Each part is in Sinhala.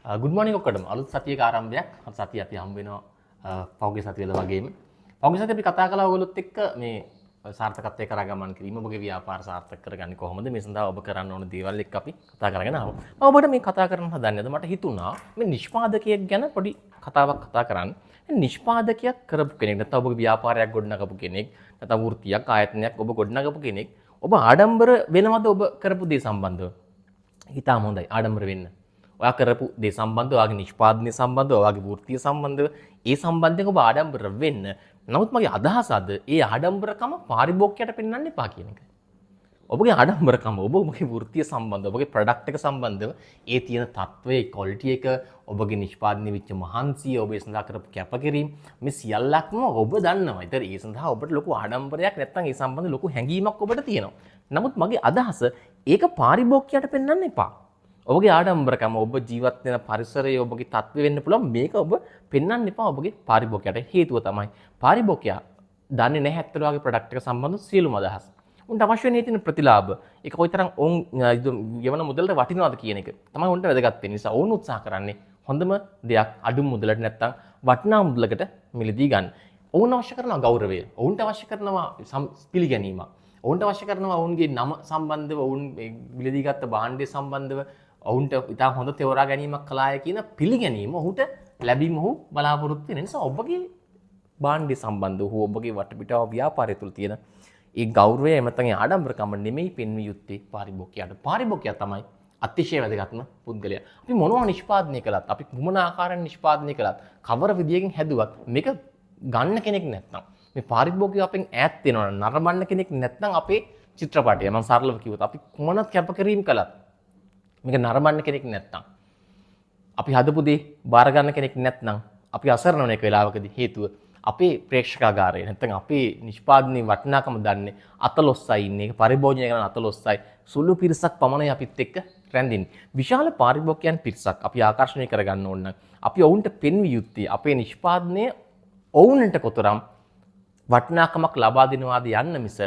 ගුඩ් මෝනින් ඔක්කොටම අලුත් සතියක ආරම්භයක්. අද සතිය අපි හම්බ වෙනවා පෞගේ සතියද වගේම. පෞගේ සතිය අපි කතා කළා ඔයගොල්ලොත් එක්ක මේ සාර්ථකත්වයේ කරා ගමන් කිරීම ඔබගේ ව්‍යාපාර සාර්ථක කරගන්නේ කොහොමද? මේ සඳහා ඔබ කරන්න ඕන දේවල් එක්ක අපි කතා කරගෙන ආවා. මම ඔබට මේ කතා කරන්න හදන්නේද මට හිතුණා මේ නිෂ්පාදකයෙක් ගැන පොඩි කතාවක් කතා කරන්න. නිෂ්පාදකයක් කරපු කෙනෙක් නැත්නම් ඔබගේ ව්‍යාපාරයක් ගොඩනගපු කෙනෙක් නැත්නම් වෘත්තියක් ආයතනයක් ඔබ ගොඩනගපු කෙනෙක් ඔබ ආඩම්බර වෙනවද ඔබ කරපු දේ සම්බන්ධව? හිතාම හොඳයි ආඩම්බර වෙන්න. ඔයා කරපු දේ සම්බන්ධව, ඔයාගේ නිෂ්පාදනය සම්බන්ධව, ඔයාගේ වෘත්තිය සම්බන්ධව ඒ සම්බන්ධයෙන් ඔබ ආඩම්බර වෙන්න. නමුත් මගේ අදහස අද ඒ ආඩම්බරකම පාරිභෝගිකයට පෙන්වන්න එපා කියන එක. ඔබගේ ආඩම්බරකම ඔබගේ වෘත්තිය සම්බන්ධව, ඔබගේ ප්‍රොඩක්ට් එක සම්බන්ධව ඒ තියෙන තත්ත්වයේ ක්වොලිටි එක, ඔබගේ නිෂ්පාදනය වෙච්ච මහන්සිය, ඔබ ඒ සඳහා කරපු කැපකිරීම මේ සියල්ලක්ම ඔබ දන්නවා. ඒතර ඒ සඳහා ඔබට ලොකු ආඩම්බරයක් නැත්නම් ඒ සම්බන්ධ ලොකු හැඟීමක් ඔබට තියෙනවා. නමුත් මගේ අදහස ඒක පාරිභෝගිකයට පෙන්වන්න එපා. ඔබගේ ආඩම්බරකම ඔබ ජීවත් වෙන පරිසරය ඔබගේ තත්ත්වය වෙන්න පුළුවන් මේක ඔබ පෙන්වන්න එපා ඔබගේ පාරිභෝගිකයට. හේතුව තමයි පාරිභෝගිකයා දන්නේ නැහැ ඇත්තට ඔයාගේ ප්‍රොඩක්ට් එක සම්බන්ධ සියලුම අදහස්. උන්ට අවශ්‍ය වෙන තියෙන ප්‍රතිලාභ ඒක කොයිතරම් ඔවුන් ගෙවන මුදලට වටිනවද කියන එක තමයි උන්ට වැදගත් වෙන්නේ. නිසා ඔවුන් උත්සාහ කරන්නේ හොඳම දෙයක් අඩු මුදලට නැත්තම් වටිනා මුදලකට මිලදී ගන්න. ඔවුන් අවශ්‍ය කරනවා ගෞරවය. ඔවුන්ට අවශ්‍ය කරනවා පිළිගැනීමක්. ඔවුන්ට අවශ්‍ය කරනවා ඔවුන්ගේ නම සම්බන්ධව ඔවුන් මිලදී ගත්ත භාණ්ඩය සම්බන්ධව ඔවුන්ට ඉතා හොඳ තේවරා ගැනීමක් කළාය කියන පිළිගැනීම ඔහුට ලැබීම ඔහු බලාපොරොත්තු වෙන නිසා ඔබගේ භාණ්ඩය සම්බන්ධව හෝ ඔබගේ වටපිටාව ව්‍යාපාරය තුළ තියෙන ඒ ගෞරවය එමෙතන ආඩම්බරකම නෙමෙයි පෙන්විය යුත්තේ පාරිභෝගිකයාට. පාරිභෝගිකයා තමයි අතිශය වැදගත්ම පුද්ගලයා. අපි මොනවා නිෂ්පාදනය කළත්, අපි මොන ආකාරයෙන් නිෂ්පාදනය කළත්, කවර විදියකින් හැදුවත් මේක ගන්න කෙනෙක් නැත්නම් මේ පාරිභෝගිකයෝ අපෙන් ඈත් වෙනවා. නරඹන්න කෙනෙක් නැත්නම් අපේ චිත්‍රපටය මම සරලව කිව්වොත් අපි මොනක් කැපකිරීම කළත් මේක නරඹන්න කෙනෙක් නැත්නම් අපි හදපු දේ බාර ගන්න කෙනෙක් නැත්නම් අපි අසරණ වෙන එක වෙලාවකදී හේතුව අපේ ප්‍රේක්ෂකාගාරය නැත්නම් අපේ නිෂ්පාදනයේ වටිනාකම දන්නේ අතලොස්සයි ඉන්නේ. ඒක පරිභෝජනය කරන අතලොස්සයි සුළු පිරිසක් පමණයි අපිත් එක්ක රැඳෙන්නේ. විශාල පාරිභෝගිකයන් පිරිසක් අපි ආකර්ෂණය කරගන්න ඕන නම් අපි ඔවුන්ට පෙන්විය යුත්තේ අපේ නිෂ්පාදනය ඔවුන්ට කොතරම් වටිනාකමක් ලබා දෙනවාද යන්න මිස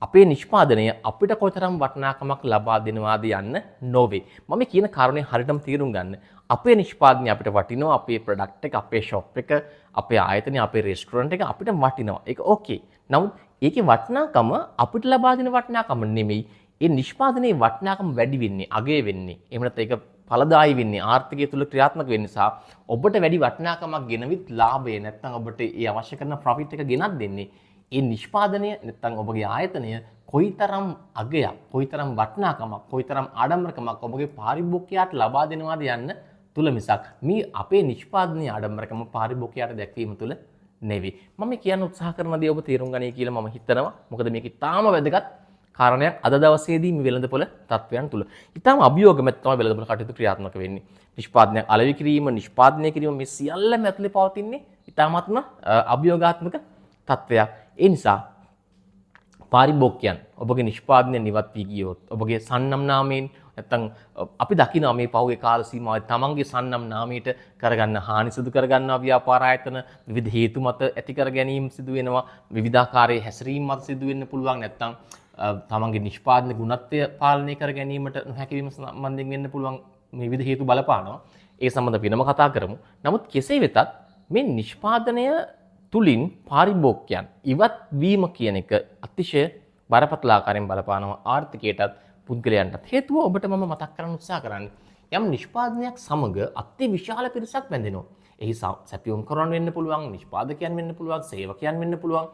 අපේ නිෂ්පාදනය අපිට කොතරම් වටිනාකමක් ලබා දෙනවාද යන්න නොවේ. මම කියන කාරණේ හරියටම තේරුම් ගන්න. අපේ නිෂ්පාදනය අපිට වටිනවා, අපේ ප්‍රොඩක්ට් එක, අපේ ෂොප් එක, අපේ ආයතනය, අපේ රෙස්ටුරන්ට් එක අපිට වටිනවා. ඒක ඕකේ. නමුත් ඒකේ වටිනාකම අපිට ලබා දෙන වටිනාකම නෙමෙයි. ඒ නිෂ්පාදනයේ වටිනාකම වැඩි වෙන්නේ, අගය වෙන්නේ. එහෙම නැත්නම් ඒක ඵලදායී වෙන්නේ, ආර්ථිකය තුල ක්‍රියාත්මක වෙන්න නිසා ඔබට වැඩි වටිනාකමක් ගෙනවිත් ලාභය නැත්නම් ඔබට ඒ අවශ්‍ය කරන ප්‍රොෆිට් එක ගෙනත් දෙන්නේ ඒ නිෂ්පාදනය නැත්නම් ඔබගේ ආයතනය කොයිතරම් අගයක්, කොයිතරම් වටිනාකමක්, කොයිතරම් ආඩම්බරකමක් ඔබගේ පාරිභෝගිකයාට ලබා දෙනවාද යන්න තුල මිසක් මේ අපේ නිෂ්පාදනයේ ආඩම්බරකම පාරිභෝගිකයාට දැක්වීම තුල නෙවෙයි. මම කියන්න උත්සාහ කරන දේ ඔබ තේරුම් ගනී කියලා මම හිතනවා. මොකද මේක ඉතාම වැදගත් කාරණයක් අද දවසේදී මේ වෙළඳපොළ තත්වයන් තුල. ඉතාම අභියෝගමත් තමයි වෙළඳපොළ කටයුතු ක්‍රියාත්මක වෙන්නේ. නිෂ්පාදනයක් අලෙවි කිරීම, නිෂ්පාදනය කිරීම මේ සියල්ලම ඇතුලේ පවතින්නේ ඉතාමත්ම අභියෝගාත්මක තත්වයක්. ඒ නිසා පාරිභෝගිකයන් ඔබගේ නිෂ්පාදනය නිවත් වී ගියොත් ඔබගේ සන්නම් නාමයෙන් නැත්නම් අපි දකිනවා මේ පහුගිය කාල සීමාවේ තමන්ගේ සන්නම් නාමයට කරගන්න හානි සිදු කරගන්නවා ව්‍යාපාර ආයතන විවිධ හේතු මත ඇති කර ගැනීම සිදු වෙනවා විවිධාකාරයේ හැසිරීම් මත සිදු වෙන්න පුළුවන් නැත්නම් තමන්ගේ නිෂ්පාදන ගුණත්වය පාලනය කර ගැනීමට නොහැකි වීම සම්බන්ධයෙන් වෙන්න පුළුවන් මේ විවිධ හේතු බලපානවා ඒ සම්බන්ධව වෙනම කතා කරමු. නමුත් කෙසේ වෙතත් මේ නිෂ්පාදනය තුලින් පාරිභෝගිකයන් ඉවත් වීම කියන එක අතිශය බරපතල ආකාරයෙන් බලපානවා ආර්ථිකයටත් පුද්ගලයන්ටත්. හේතුව ඔබට මම මතක් කරන්න උත්සාහ කරන්නේ යම් නිෂ්පාදනයක් සමග අති විශාල පිරිසක් බැඳෙනවා. එහි සැපියුම් කරන වෙන්න පුළුවන්, නිෂ්පාදකයන් වෙන්න පුළුවන්, සේවකයන් වෙන්න පුළුවන්.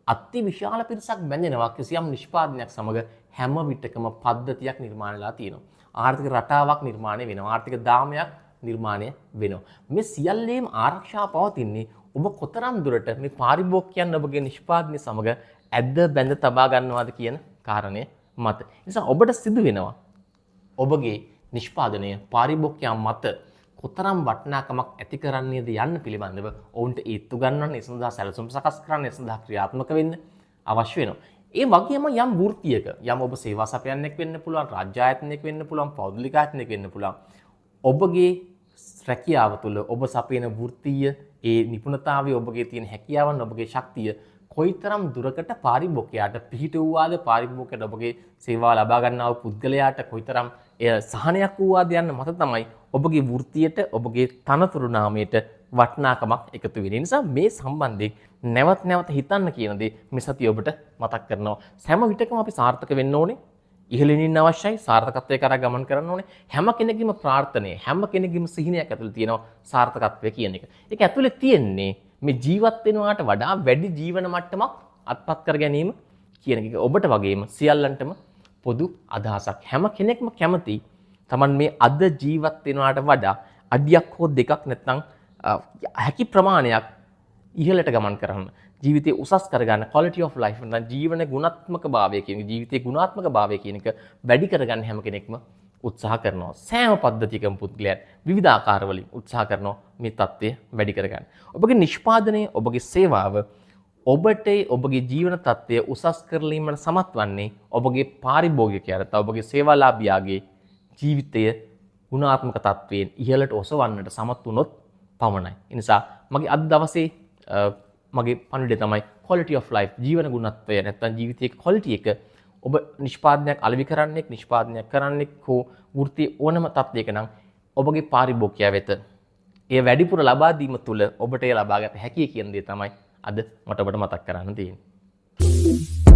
අති විශාල පිරිසක් බැඳෙනවා කිසියම් නිෂ්පාදනයක් සමග හැම විටකම පද්ධතියක් නිර්මාණය වෙලා තියෙනවා. ආර්ථික රටාවක් නිර්මාණය වෙනවා. ආර්ථික දාමයක් නිර්මාණය වෙනවා. මේ සියල්ලේම ආරක්ෂා පවතින්නේ ඔබ කොතරම් දුරට මේ පාරිභෝගිකයන් ඔබගේ නිෂ්පාදනය සමග ඇද්ද බැඳ තබා ගන්නවාද කියන කාරණය මත. නිසා ඔබට සිදු වෙනවා ඔබගේ නිෂ්පාදනය පාරිභෝගිකයන් මත කොතරම් වටිනාකමක් ඇති කරන්නේද යන්න පිළිබඳව ඔවුන්ට ඒත්තු ගන්නවන්න, ඒ සඳහා සැලසුම් සකස් කරන්න, ඒ සඳහා ක්‍රියාත්මක වෙන්න අවශ්‍ය වෙනවා. ඒ වගේම යම් වෘත්තියක යම් ඔබ සේවා සපයන්නෙක් වෙන්න පුළුවන්, රාජ්‍ය ආයතනයක් වෙන්න පුළුවන්, පෞද්ගලික ආයතනයක් වෙන්න පුළුවන්. ඔබගේ රැකියාව තුළ ඔබ සපයන වෘත්තීය ඒ නිපුණතාවය ඔබගේ තියෙන හැකියාවන් ඔබගේ ශක්තිය කොයිතරම් දුරකට පාරිභෝගිකයාට පිහිට වූවාද පාරිභෝගිකයට ඔබගේ සේවාව ලබා ගන්නා වූ පුද්ගලයාට කොයිතරම් එය සහනයක් වූවාද යන්න මත තමයි ඔබගේ වෘත්තියට ඔබගේ තනතුරු නාමයට වටිනාකමක් එකතු වෙන්නේ. නිසා මේ සම්බන්ධයෙන් නැවත නැවත හිතන්න කියන දේ මේ සතිය ඔබට මතක් කරනවා. හැම විටකම අපි සාර්ථක වෙන්න ඕනේ. ඉහළින් ඉන්න අවශ්‍යයි. සාර්ථකත්වයේ කරා ගමන් කරන්න ඕනේ. හැම කෙනෙකුගේම ප්‍රාර්ථනාව, හැම කෙනෙකුගේම සිහිනයක් ඇතුළේ තියෙනවා සාර්ථකත්වය කියන එක. ඒක ඇතුළේ තියෙන්නේ මේ ජීවත් වෙනවාට වඩා වැඩි ජීවන මට්ටමක් අත්පත් කර ගැනීම කියන එක. ඔබට වගේම සියල්ලන්ටම පොදු අදහසක්. හැම කෙනෙක්ම කැමති Taman මේ අද ජීවත් වෙනවාට වඩා අඩියක් හෝ දෙකක් නැත්නම් හැකි ප්‍රමාණයක් ඉහළට ගමන් කරන්න. ජීවිතේ උසස් කරගන්න quality of life නැත්නම් ජීවන ගුණාත්මක භාවය කියන ජීවිතේ ගුණාත්මක භාවය කියන එක වැඩි කරගන්න හැම කෙනෙක්ම උත්සාහ කරනවා. සෑම පද්ධතියකම පුද්ගලයන් විවිධ ආකාරවලින් උත්සාහ කරනවා මේ தත්ත්වය වැඩි කරගන්න. ඔබගේ නිෂ්පාදනය, ඔබගේ සේවාව ඔබට ඔබගේ ජීවන තත්ත්වය උසස් කරලීමට සමත් වන්නේ ඔබගේ පාරිභෝගිකයාට, ඔබගේ සේවාලාභියාගේ ජීවිතය ගුණාත්මක තත්ත්වයෙන් ඉහළට ඔසවන්නට සමත් වුණොත් පමණයි. ඒ නිසා මගේ අද දවසේ මගේ පණිවිඩය තමයි quality of life, ජීවන ගුණත්වය නැත්නම් ජීවිතයේ quality එක ඔබ නිෂ්පාදනයක් අලෙවි කරන්නෙක්, නිෂ්පාදනයක් කරන්නෙක් හෝ වෘත්ති ඕනම තත්ත්වයක නම් ඔබගේ පාරිභෝගිකයා වෙත ඒ වැඩිපුර ලබා දීම තුළ ඔබට ඒ ලබාගත හැකියි කියන දේ තමයි අද මට ඔබට මතක් කරන්න තියෙන්නේ.